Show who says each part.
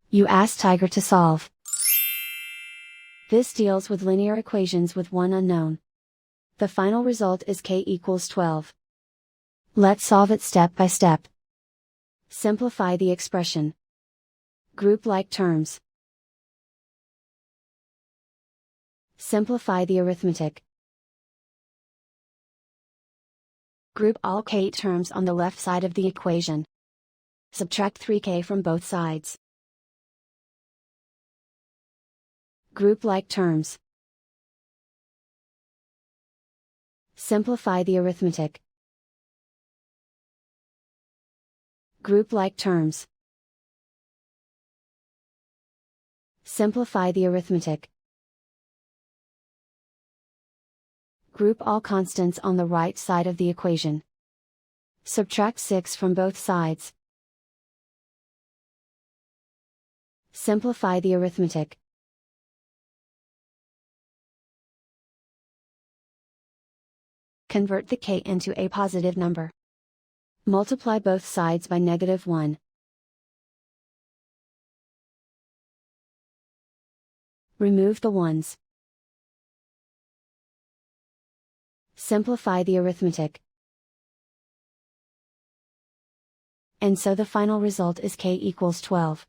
Speaker 1: You ask Tiger to solve. This deals with linear equations with one unknown. The final result is k equals 12. Let's solve it step by step. Simplify the expression. Group like terms. Simplify the arithmetic. Group all k terms on the left side of the equation. Subtract 3k from both sides. Group like terms. Simplify the arithmetic. Group like terms. Simplify the arithmetic. Group all constants on the right side of the equation. Subtract 6 from both sides. Simplify the arithmetic. Convert the k into a positive number. Multiply both sides by -1. Remove the ones. Simplify the arithmetic. And so the final result is k equals 12.